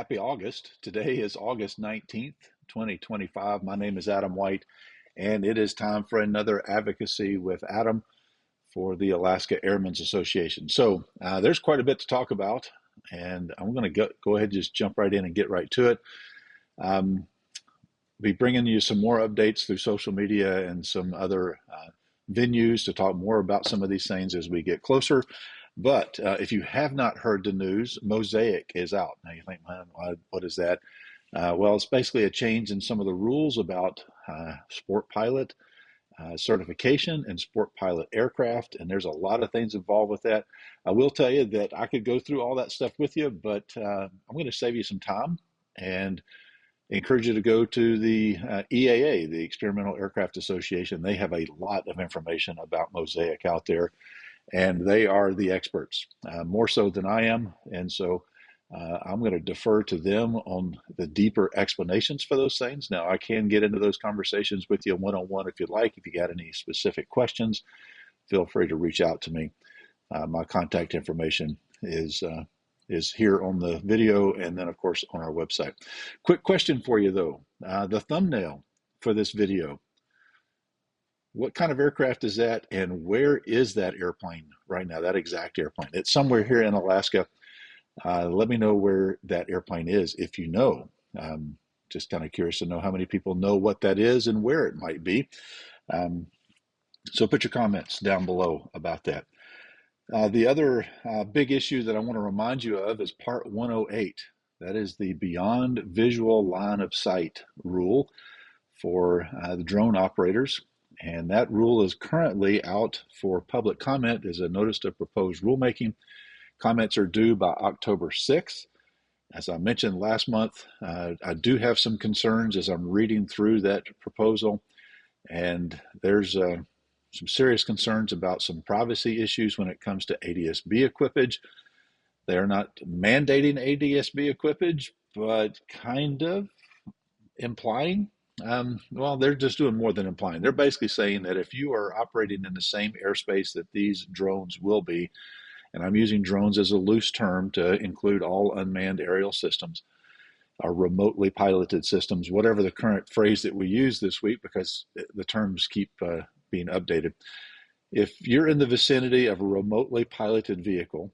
happy August. Today is August 19th, 2025. My name is Adam White, and it is time for another Advocacy with Adam for the Alaska Airmen's Association. So there's quite a bit to talk about, and I'm going to go ahead and just jump right in and get right to it. Be bringing you some more updates through social media and some other venues to talk more about some of these things as we get closer. But if you have not heard the news, Mosaic is out. Now you think, man, what is that? Well, it's basically a change in some of the rules about sport pilot certification and sport pilot aircraft, and there's a lot of things involved with that. I will tell you that I could go through all that stuff with you, but I'm going to save you some time and encourage you to go to the EAA, the Experimental Aircraft Association. They have a lot of information about Mosaic out there, and they are the experts, more so than I am. And so I'm going to defer to them on the deeper explanations for those things. Now, I can get into those conversations with you one-on-one if you'd like. If you got any specific questions, feel free to reach out to me. My contact information is here on the video and then, of course, on our website. Quick question for you, though. The thumbnail for this video, what kind of aircraft is that, and where is that airplane right now, that exact airplane? It's somewhere here in Alaska. Let me know where that airplane is if you know. Just kind of curious to know how many people know what that is and where it might be. So put your comments down below about that. The other big issue that I want to remind you of is Part 108. That is the Beyond Visual Line of Sight rule for the drone operators. And that rule is currently out for public comment as a notice of proposed rulemaking. Comments are due by October 6th. As I mentioned last month, I do have some concerns as I'm reading through that proposal, and there's some serious concerns about some privacy issues when it comes to ADS-B equipage. They're not mandating ADS-B equipage, but kind of implying. Well, they're just doing more than implying. They're basically saying that if you are operating in the same airspace that these drones will be, and I'm using drones as a loose term to include all unmanned aerial systems, or remotely piloted systems, whatever the current phrase that we use this week, because the terms keep being updated. If you're in the vicinity of a remotely piloted vehicle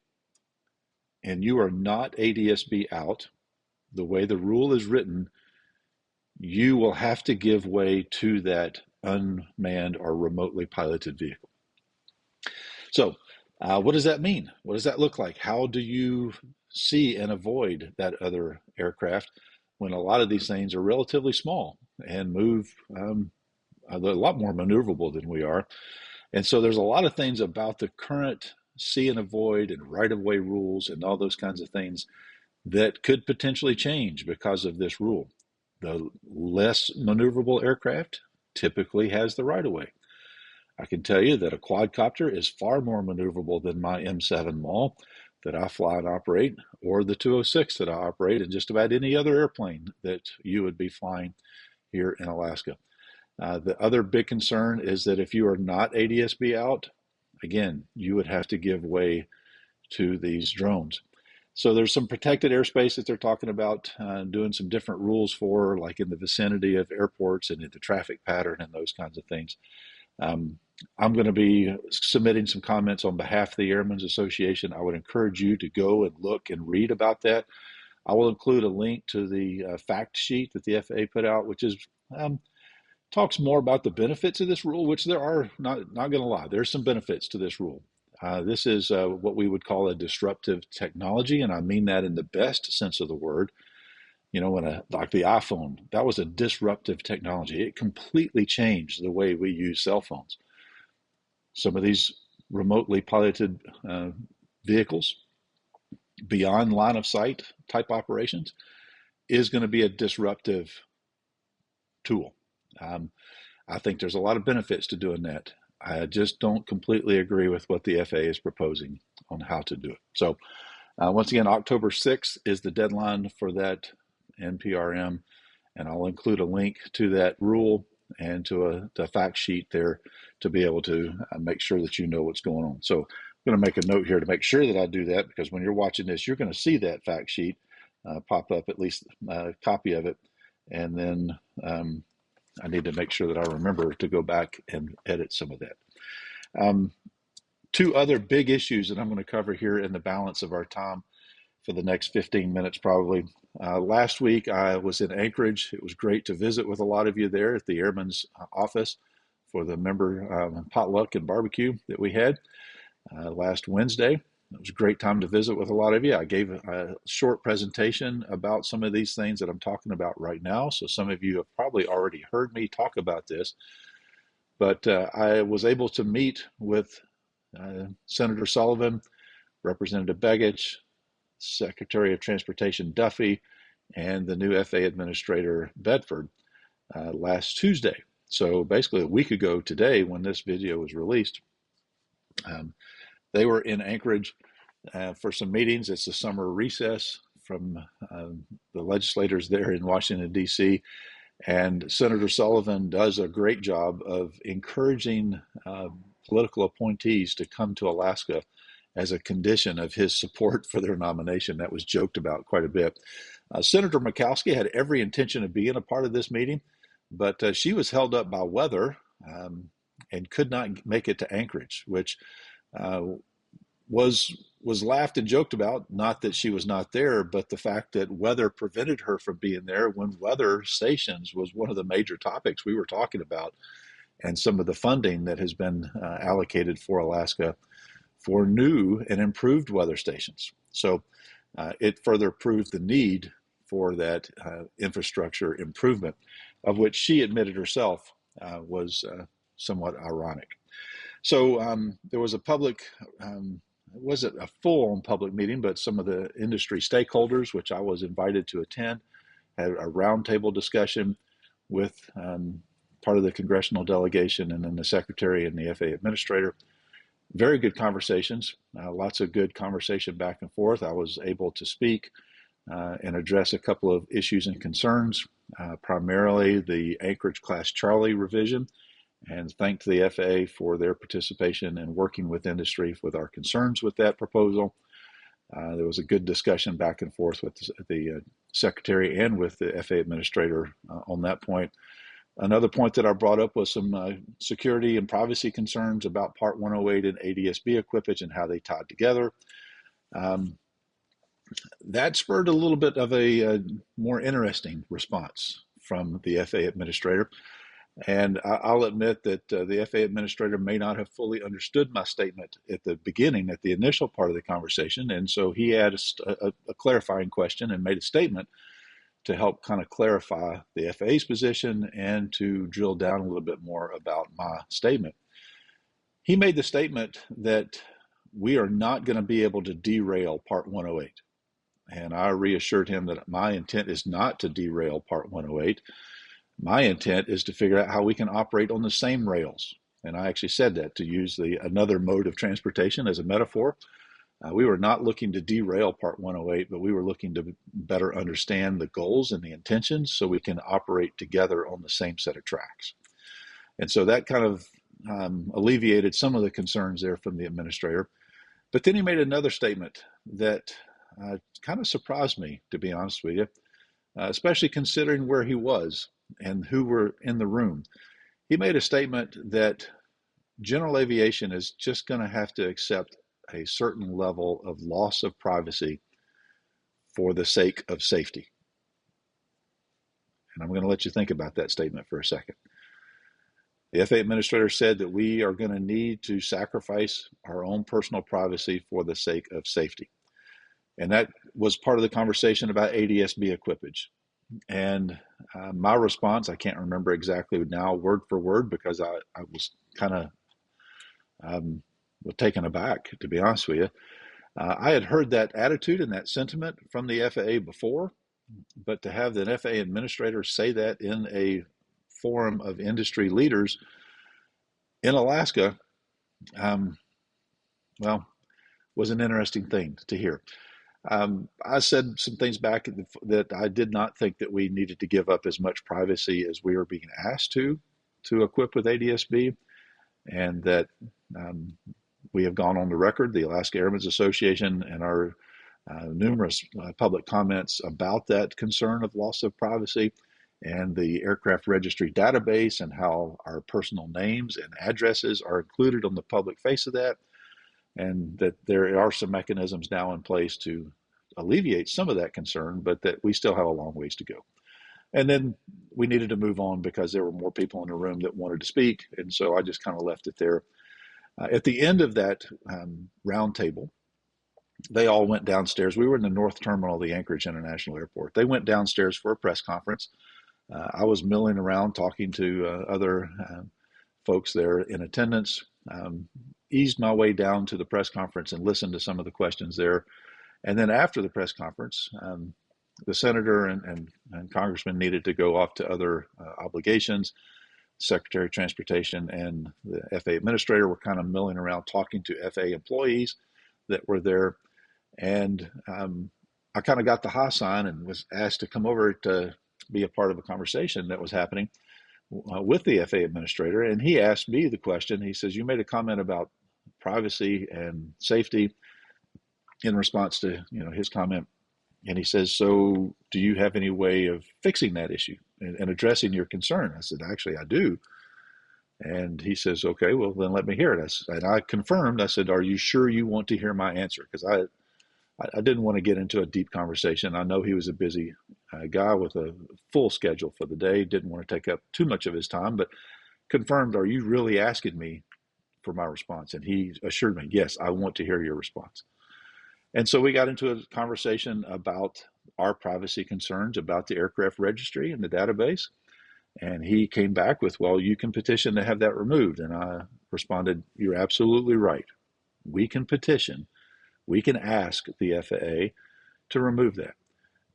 and you are not ADS-B out, the way the rule is written, you will have to give way to that unmanned or remotely piloted vehicle. So what does that mean? What does that look like? How do you see and avoid that other aircraft when a lot of these things are relatively small and move a lot more maneuverable than we are? And so there's a lot of things about the current see and avoid and right-of-way rules and all those kinds of things that could potentially change because of this rule. The less maneuverable aircraft typically has the right-of-way. I can tell you that a quadcopter is far more maneuverable than my M7 Maul that I fly and operate, or the 206 that I operate, and just about any other airplane that you would be flying here in Alaska. The other big concern is that if you are not ADS-B out, again, you would have to give way to these drones. So there's some protected airspace that they're talking about doing some different rules for, like in the vicinity of airports and in the traffic pattern and those kinds of things. I'm going to be submitting some comments on behalf of the Airmen's Association. I would encourage you to go and look and read about that. I will include a link to the fact sheet that the FAA put out, which is talks more about the benefits of this rule, which there are, not going to lie, there's some benefits to this rule. This is what we would call a disruptive technology, and I mean that in the best sense of the word. You know, like the iPhone, that was a disruptive technology. It completely changed the way we use cell phones. Some of these remotely piloted vehicles, beyond line of sight type operations, is going to be a disruptive tool. I think there's a lot of benefits to doing that. I just don't completely agree with what the FAA is proposing on how to do it. So once again, October 6th is the deadline for that NPRM, and I'll include a link to that rule and to a fact sheet there to be able to make sure that you know what's going on. So I'm going to make a note here to make sure that I do that, because when you're watching this, you're going to see that fact sheet. pop up, at least a copy of it. And then I need to make sure that I remember to go back and edit some of that. Two other big issues that I'm going to cover here in the balance of our time for the next 15 minutes probably. Last week I was in Anchorage. It was great to visit with a lot of you there at the Airmen's office for the member potluck and barbecue that we had last Wednesday. It was a great time to visit with a lot of you. I gave a short presentation about some of these things that I'm talking about right now. So some of you have probably already heard me talk about this. But I was able to meet with Senator Sullivan, Representative Begich, Secretary of Transportation Duffy, and the new FAA Administrator Bedford last Tuesday. So basically a week ago today when this video was released. They were in Anchorage for some meetings. It's the summer recess from the legislators there in Washington, D.C. And Senator Sullivan does a great job of encouraging political appointees to come to Alaska as a condition of his support for their nomination. That was joked about quite a bit. Senator Murkowski had every intention of being a part of this meeting, but she was held up by weather and could not make it to Anchorage, which was laughed and joked about. Not that she was not there, but the fact that weather prevented her from being there when weather stations was one of the major topics we were talking about, and some of the funding that has been allocated for Alaska for new and improved weather stations. So it further proved the need for that infrastructure improvement, of which she admitted herself was somewhat ironic. So there was a public, it wasn't a full-on public meeting, but some of the industry stakeholders, which I was invited to attend, had a roundtable discussion with part of the congressional delegation and then the secretary and the FAA administrator. Very good conversations, lots of good conversation back and forth. I was able to speak and address a couple of issues and concerns, primarily the Anchorage Class Charlie revision, and thanked the FAA for their participation and working with industry with our concerns with that proposal. There was a good discussion back and forth with the secretary and with the FAA administrator on that point. Another point that I brought up was some security and privacy concerns about Part 108 and ADS-B equipage and how they tied together. That spurred a little bit of a more interesting response from the FAA administrator. And I'll admit that the FAA administrator may not have fully understood my statement at the beginning, at the initial part of the conversation. And so he asked a clarifying question and made a statement to help kind of clarify the FAA's position and to drill down a little bit more about my statement. He made the statement that we are not going to be able to derail Part 108. And I reassured him that my intent is not to derail Part 108. My intent is to figure out how we can operate on the same rails. And I actually said that, to use another mode of transportation as a metaphor. We were not looking to derail Part 108, but we were looking to better understand the goals and the intentions so we can operate together on the same set of tracks. And so that kind of alleviated some of the concerns there from the administrator. But then he made another statement that kind of surprised me, to be honest with you, especially considering where he was and who were in the room. He made a statement that General Aviation is just going to have to accept a certain level of loss of privacy for the sake of safety. And I'm going to let you think about that statement for a second. The FAA administrator said that we are going to need to sacrifice our own personal privacy for the sake of safety. And that was part of the conversation about ADS-B equipage. And my response, I can't remember exactly now word for word, because I was kind of taken aback, to be honest with you. I had heard that attitude and that sentiment from the FAA before, but to have the FAA administrator say that in a forum of industry leaders in Alaska, well, was an interesting thing to hear. I said some things back that I did not think that we needed to give up as much privacy as we were being asked to equip with ADS-B, and that we have gone on the record, the Alaska Airmen's Association and our numerous public comments about that concern of loss of privacy and the aircraft registry database and how our personal names and addresses are included on the public face of that, and that there are some mechanisms now in place to alleviate some of that concern, but that we still have a long ways to go. And then we needed to move on because there were more people in the room that wanted to speak, and so I just kind of left it there. At the end of that roundtable, they all went downstairs. We were in the north terminal of the Anchorage International Airport. They went downstairs for a press conference. I was milling around talking to other folks there in attendance, eased my way down to the press conference and listened to some of the questions there. And then after the press conference, the senator and congressman needed to go off to other obligations. Secretary of Transportation and the FAA administrator were kind of milling around talking to FAA employees that were there. And I kind of got the high sign and was asked to come over to be a part of a conversation that was happening with the FAA administrator. And he asked me the question. He says, "You made a comment about privacy and safety in response to his comment." And he says, "So do you have any way of fixing that issue and addressing your concern?" I said, "Actually, I do." And he says, "Okay, well, then let me hear it." And I confirmed. I said, "Are you sure you want to hear my answer?" Because I didn't want to get into a deep conversation. I know he was a busy guy with a full schedule for the day, didn't want to take up too much of his time, but confirmed, "Are you really asking me for my response?" And he assured me, "Yes, I want to hear your response." And so we got into a conversation about our privacy concerns about the aircraft registry and the database. And he came back with, "Well, you can petition to have that removed." And I responded, "You're absolutely right. We can petition. We can ask the FAA to remove that.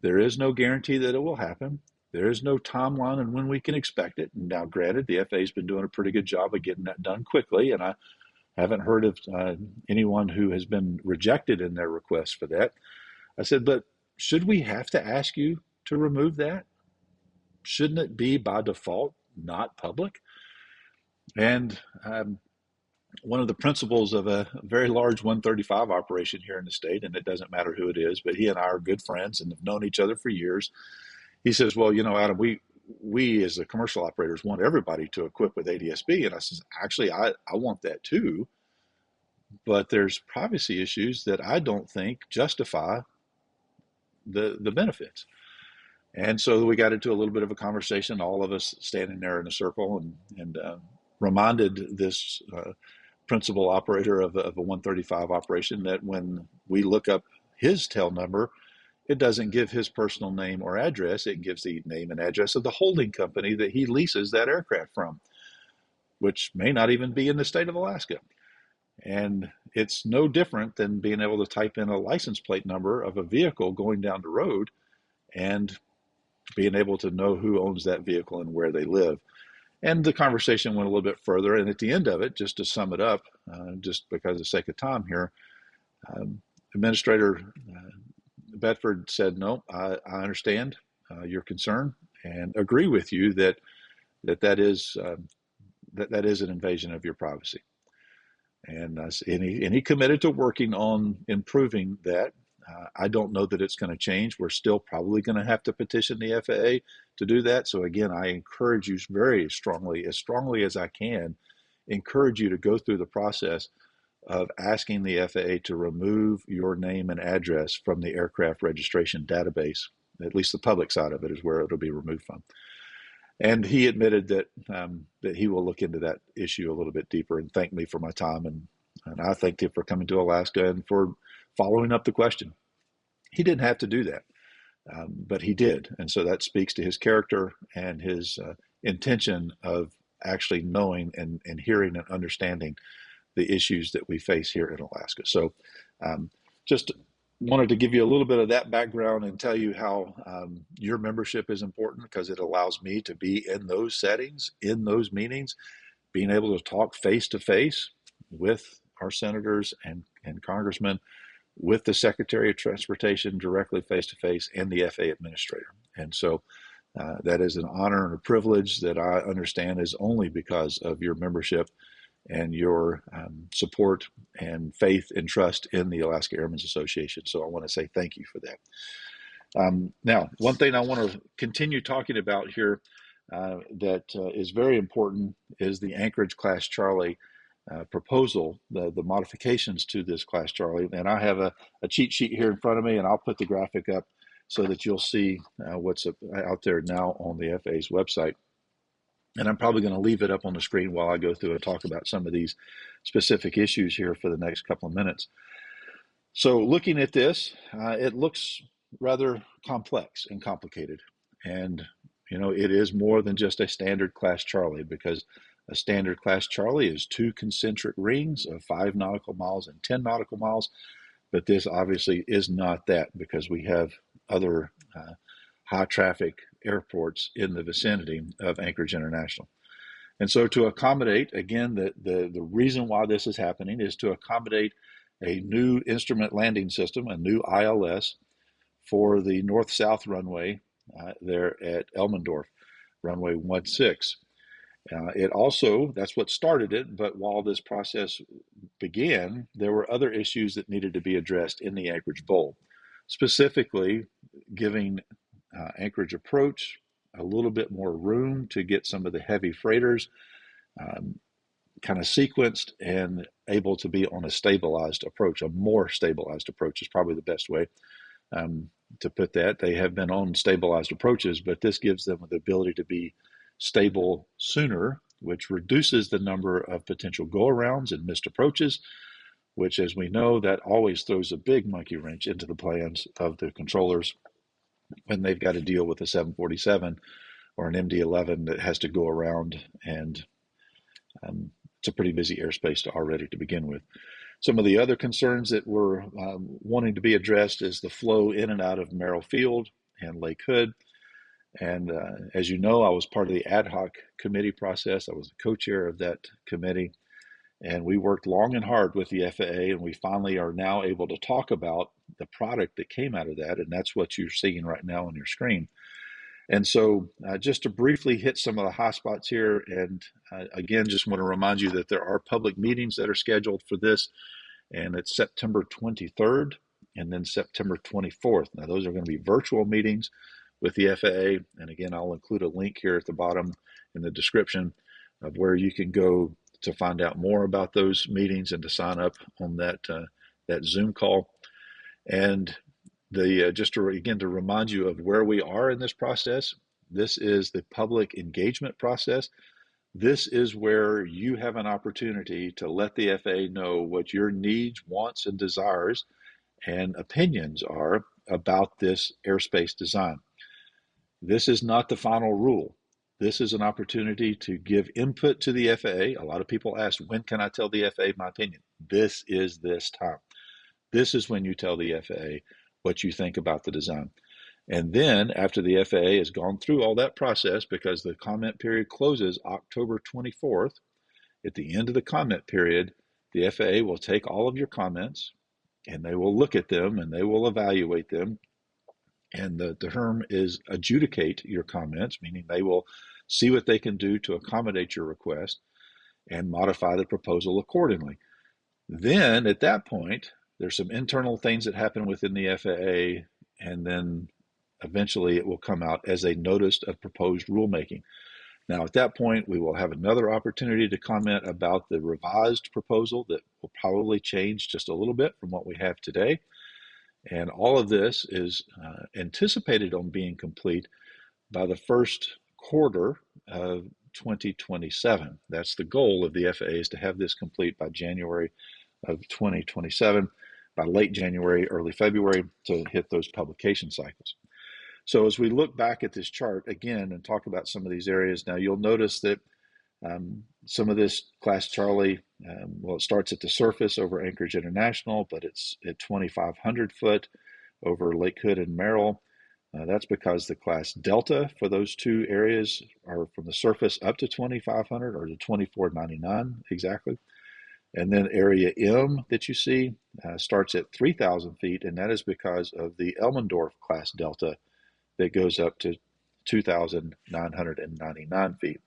There is no guarantee that it will happen. There is no timeline on when we can expect it." Now, granted, the FAA has been doing a pretty good job of getting that done quickly, and I haven't heard of anyone who has been rejected in their request for that. I said, "But should we have to ask you to remove that? Shouldn't it be by default not public?" And one of the principals of a very large 135 operation here in the state, and it doesn't matter who it is, but he and I are good friends and have known each other for years. He says, "Well, Adam, we as the commercial operators want everybody to equip with ADS-B." And I says, "Actually, I want that too, but there's privacy issues that I don't think justify the benefits." And so we got into a little bit of a conversation, all of us standing there in a circle, and reminded this principal operator of a 135 operation that when we look up his tail number, it doesn't give his personal name or address. It gives the name and address of the holding company that he leases that aircraft from, which may not even be in the state of Alaska. And it's no different than being able to type in a license plate number of a vehicle going down the road and being able to know who owns that vehicle and where they live. And the conversation went a little bit further. And at the end of it, just to sum it up, just because of the sake of time here, Administrator Bedford said, "No, I understand your concern and agree with you that is an invasion of your privacy." And he committed to working on improving that. I don't know that it's going to change. We're still probably going to have to petition the FAA to do that. So again, I encourage you very strongly as I can, encourage you to go through the process of asking the FAA to remove your name and address from the aircraft registration database. At least the public side of it is where it'll be removed from. And he admitted that he will look into that issue a little bit deeper and thanked me for my time. And I thanked him for coming to Alaska and for following up the question. He didn't have to do that, but he did. And so that speaks to his character and his intention of actually knowing and hearing and understanding the issues that we face here in Alaska. So just wanted to give you a little bit of that background and tell you how your membership is important, because it allows me to be in those settings, in those meetings, being able to talk face to face with our senators and congressmen, with the Secretary of Transportation directly face to face, and the FAA administrator. And so that is an honor and a privilege that I understand is only because of your membership and your support and faith and trust in the Alaska Airmen's Association. So I want to say thank you for that. Now, one thing I want to continue talking about here that is very important is the Anchorage Class Charlie proposal, the modifications to this Class Charlie. And I have a cheat sheet here in front of me, and I'll put the graphic up so that you'll see what's out there now on the FAA's website. And I'm probably going to leave it up on the screen while I go through and talk about some of these specific issues here for the next couple of minutes. So looking at this, it looks rather complex and complicated. And, you know, it is more than just a standard Class Charlie, because a standard Class Charlie is 2 concentric rings of 5 nautical miles and 10 nautical miles. But this obviously is not that, because we have other high traffic airports in the vicinity of Anchorage International. And so to accommodate, again, the reason why this is happening is to accommodate a new instrument landing system, a new ILS, for the north-south runway there at Elmendorf, runway 16. It also, that's what started it, but while this process began, there were other issues that needed to be addressed in the Anchorage Bowl, specifically giving Anchorage Approach a little bit more room to get some of the heavy freighters kind of sequenced and able to be on a stabilized approach. A more stabilized approach is probably the best way to put that. They have been on stabilized approaches, but this gives them the ability to be stable sooner, which reduces the number of potential go-arounds and missed approaches, which, as we know, that always throws a big monkey wrench into the plans of the controllers when they've got to deal with a 747 or an MD-11 that has to go around, and it's a pretty busy airspace already to begin with. Some of the other concerns that were wanting to be addressed is the flow in and out of Merrill Field and Lake Hood. And as you know, I was part of the ad hoc committee process. I was the co-chair of that committee. And we worked long and hard with the FAA, and we finally are now able to talk about the product that came out of that. And that's what you're seeing right now on your screen. And so just to briefly hit some of the high spots here, and again, just want to remind you that there are public meetings that are scheduled for this, and it's September 23rd and then September 24th. Now, those are going to be virtual meetings with the FAA. And again, I'll include a link here at the bottom in the description of where you can go to find out more about those meetings and to sign up on that Zoom call. And just to remind you of where we are in this process, this is the public engagement process. This is where you have an opportunity to let the FAA know what your needs, wants, and desires and opinions are about this airspace design. This is not the final rule. This is an opportunity to give input to the FAA. A lot of people ask, when can I tell the FAA my opinion? This is this time. This is when you tell the FAA what you think about the design. And then after the FAA has gone through all that process, because the comment period closes October 24th, at the end of the comment period, the FAA will take all of your comments and they will look at them and they will evaluate them. And the term is adjudicate your comments, meaning they will see what they can do to accommodate your request and modify the proposal accordingly. Then at that point, there's some internal things that happen within the FAA, and then eventually it will come out as a notice of proposed rulemaking. Now, at that point, we will have another opportunity to comment about the revised proposal that will probably change just a little bit from what we have today. And all of this is anticipated on being complete by the first quarter of 2027. That's the goal of the FAA, is to have this complete by January of 2027, by late January, early February, to hit those publication cycles. So as we look back at this chart again and talk about some of these areas, now you'll notice that some of this Class Charlie, it starts at the surface over Anchorage International, but it's at 2,500 foot over Lake Hood and Merrill. That's because the Class Delta for those two areas are from the surface up to 2,500, or to 2,499 exactly. And then Area M that you see starts at 3,000 feet, and that is because of the Elmendorf Class Delta that goes up to 2,999 feet.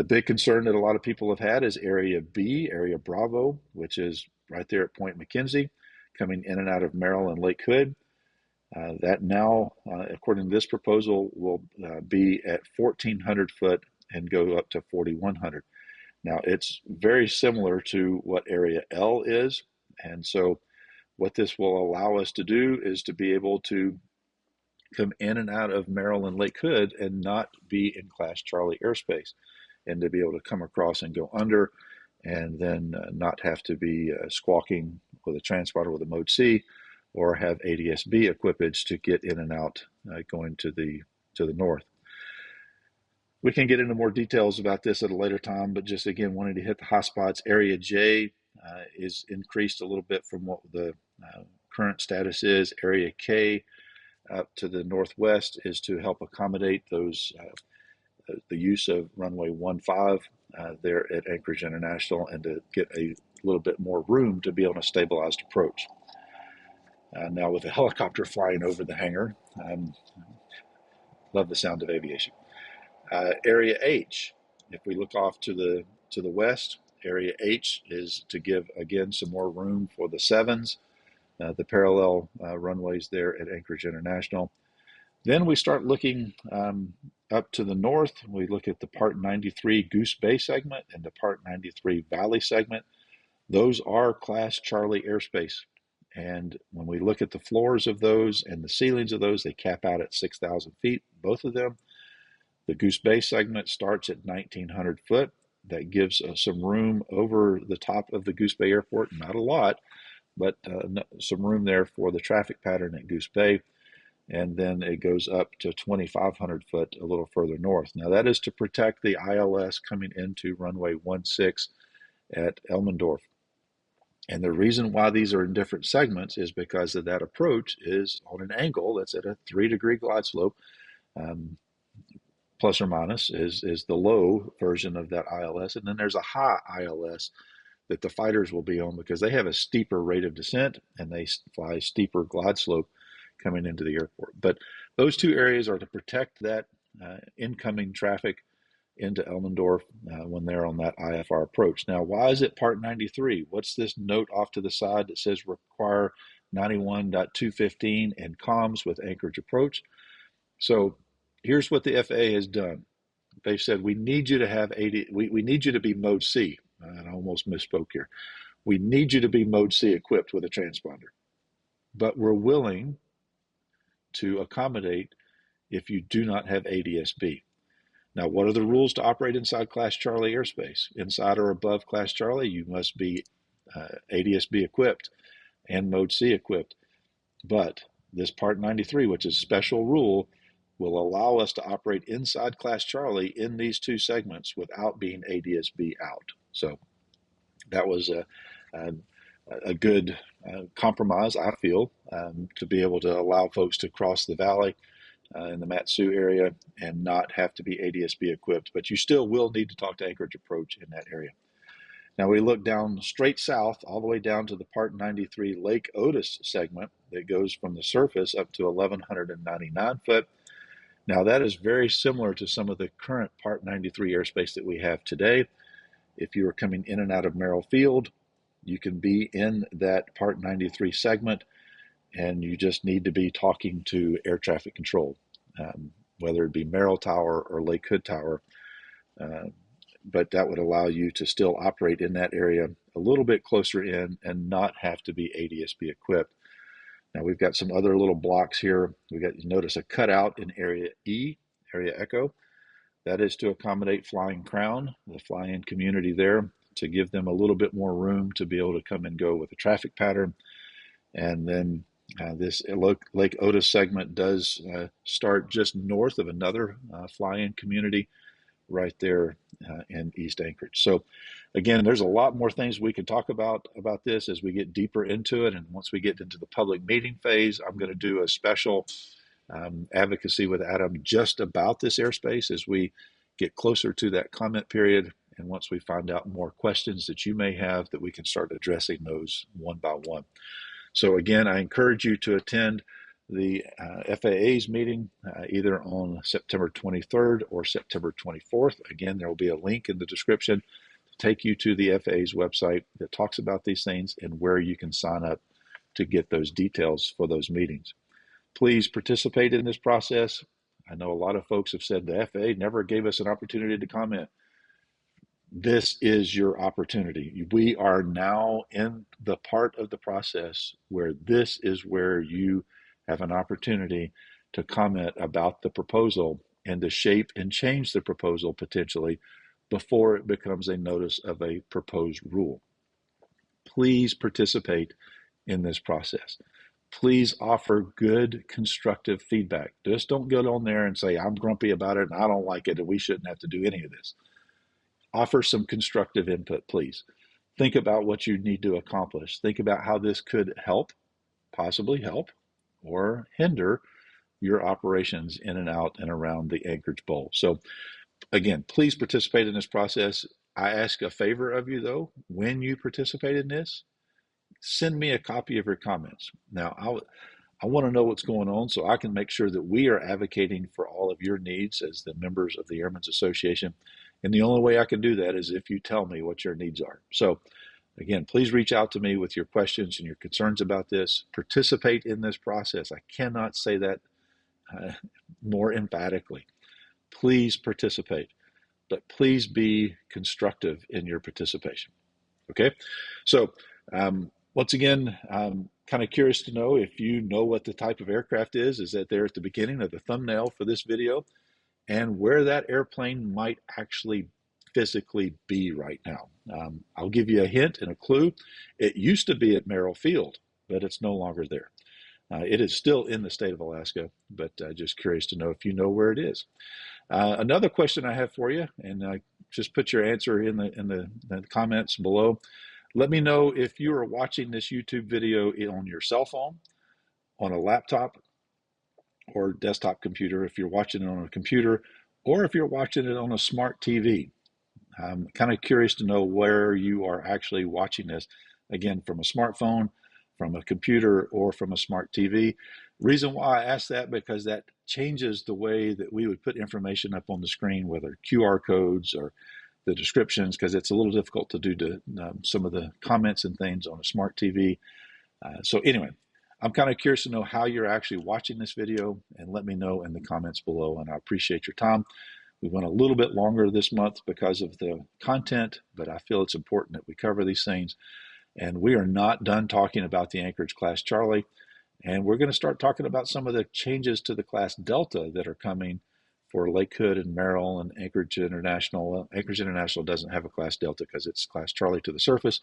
The big concern that a lot of people have had is Area B, Area Bravo, which is right there at Point McKenzie, coming in and out of Merrill and Lake Hood. That now, according to this proposal, will be at 1,400 foot and go up to 4,100. Now, it's very similar to what Area L is, and so what this will allow us to do is to be able to come in and out of Merrill and Lake Hood and not be in Class Charlie airspace, and to be able to come across and go under, and then not have to be squawking with a transponder with a Mode C, or have ADS-B equipage to get in and out going to the north. We can get into more details about this at a later time, but just again wanting to hit the hot spots. Area J is increased a little bit from what the current status is. Area K up to the northwest is to help accommodate those the use of runway 15 there at Anchorage International, and to get a little bit more room to be on a stabilized approach. Now with a helicopter flying over the hangar, love the sound of aviation. Area H, if we look off to the west, Area H is to give again some more room for the 7s, the parallel runways there at Anchorage International. Then we start looking up to the north. We look at the Part 93 Goose Bay segment and the Part 93 Valley segment. Those are Class Charlie airspace. And when we look at the floors of those and the ceilings of those, they cap out at 6,000 feet, both of them. The Goose Bay segment starts at 1,900 foot. That gives some room over the top of the Goose Bay Airport, not a lot, but some room there for the traffic pattern at Goose Bay. And then it goes up to 2,500 foot a little further north. Now that is to protect the ILS coming into runway 16 at Elmendorf. And the reason why these are in different segments is because of that approach is on an angle that's at a 3-degree glide slope. Plus or minus is the low version of that ILS. And then there's a high ILS that the fighters will be on, because they have a steeper rate of descent and they fly a steeper glide slope coming into the airport. But those two areas are to protect that incoming traffic into Elmendorf when they're on that IFR approach. Now, why is it Part 93? What's this note off to the side that says require 91.215 and comms with Anchorage approach? So here's what the FAA has done. They've said, we need you to have we need you to be Mode C. And I almost misspoke here. We need you to be Mode C equipped with a transponder. But we're willing to accommodate if you do not have ADS-B. Now, what are the rules to operate inside Class Charlie airspace? Inside or above Class Charlie, you must be ADS-B equipped and Mode C equipped. But this Part 93, which is a special rule, will allow us to operate inside Class Charlie in these two segments without being ADS-B out. So that was a good compromise, I feel, to be able to allow folks to cross the valley in the Matsu area and not have to be ADS-B equipped. But you still will need to talk to Anchorage approach in that area. Now we look down straight south all the way down to the Part 93 Lake Otis segment that goes from the surface up to 1,199 foot. Now that is very similar to some of the current Part 93 airspace that we have today. If you are coming in and out of Merrill Field, you can be in that Part 93 segment, and you just need to be talking to air traffic control, whether it be Merrill Tower or Lake Hood Tower. But that would allow you to still operate in that area a little bit closer in and not have to be ADS-B equipped. Now we've got some other little blocks here. We got, you notice, a cutout in Area E, Area Echo. That is to accommodate Flying Crown, the fly-in community there, to give them a little bit more room to be able to come and go with the traffic pattern. And then this Lake Otis segment does start just north of another fly-in community right there in East Anchorage. So again, there's a lot more things we could talk about this as we get deeper into it. And once we get into the public meeting phase, I'm going to do a special advocacy with Adam just about this airspace as we get closer to that comment period. And once we find out more questions that you may have, that we can start addressing those one by one. So again, I encourage you to attend the FAA's meeting either on September 23rd or September 24th. Again, there will be a link in the description to take you to the FAA's website that talks about these things and where you can sign up to get those details for those meetings. Please participate in this process. I know a lot of folks have said the FAA never gave us an opportunity to comment. This is your opportunity. We are now in the part of the process where this is where you have an opportunity to comment about the proposal and to shape and change the proposal potentially before it becomes a notice of a proposed rule. Please participate in this process. Please offer good, constructive feedback. Just don't get on there and say, I'm grumpy about it and I don't like it and we shouldn't have to do any of this. Offer some constructive input, please. Think about what you need to accomplish. Think about how this could help, possibly help, or hinder your operations in and out and around the Anchorage Bowl. So again, please participate in this process. I ask a favor of you though, when you participate in this, send me a copy of your comments. Now, I want to know what's going on so I can make sure that we are advocating for all of your needs as the members of the Airmen's Association. And the only way I can do that is if you tell me what your needs are. So again, please reach out to me with your questions and your concerns about this. Participate in this process. I cannot say that more emphatically. Please participate, but please be constructive in your participation. Okay? So once again, I'm kind of curious to know if you know what the type of aircraft is that there at the beginning of the thumbnail for this video, and where that airplane might actually physically be right now. I'll give you a hint and a clue. It used to be at Merrill Field, but it's no longer there. It is still in the state of Alaska, but just curious to know if you know where it is. Another question I have for you, and just put your answer in the comments below. Let me know if you are watching this YouTube video on your cell phone, on a laptop, or desktop computer, if you're watching it on a computer, or if you're watching it on a smart TV. I'm kind of curious to know where you are actually watching this, again, from a smartphone, from a computer, or from a smart TV. Reason why I ask that, because that changes the way that we would put information up on the screen, whether QR codes or the descriptions, because it's a little difficult to do some of the comments and things on a smart TV. So anyway, I'm kind of curious to know how you're actually watching this video, and let me know in the comments below, and I appreciate your time. We went a little bit longer this month because of the content, but I feel it's important that we cover these things. And we are not done talking about the Anchorage Class Charlie, and we're going to start talking about some of the changes to the Class Delta that are coming for Lake Hood and Merrill and Anchorage International. Well, Anchorage International doesn't have a Class Delta because it's Class Charlie to the surface,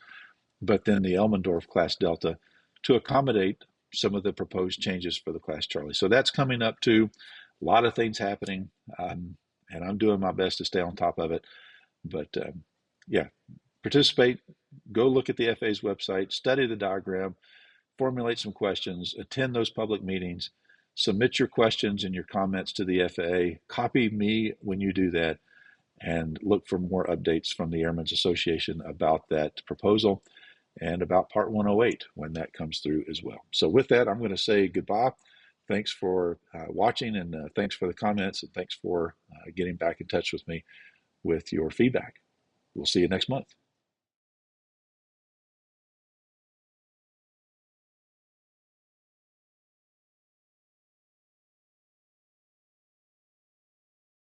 but then the Elmendorf Class Delta to accommodate some of the proposed changes for the Class Charlie. So that's coming up too. A lot of things happening, and I'm doing my best to stay on top of it. But yeah, participate. Go look at the FAA's website, study the diagram, formulate some questions, attend those public meetings, submit your questions and your comments to the FAA. Copy me when you do that, and look for more updates from the Airmen's Association about that proposal and about Part 108 when that comes through as well. So with that, I'm going to say goodbye. Thanks for watching, and thanks for the comments, and thanks for getting back in touch with me with your feedback. We'll see you next month.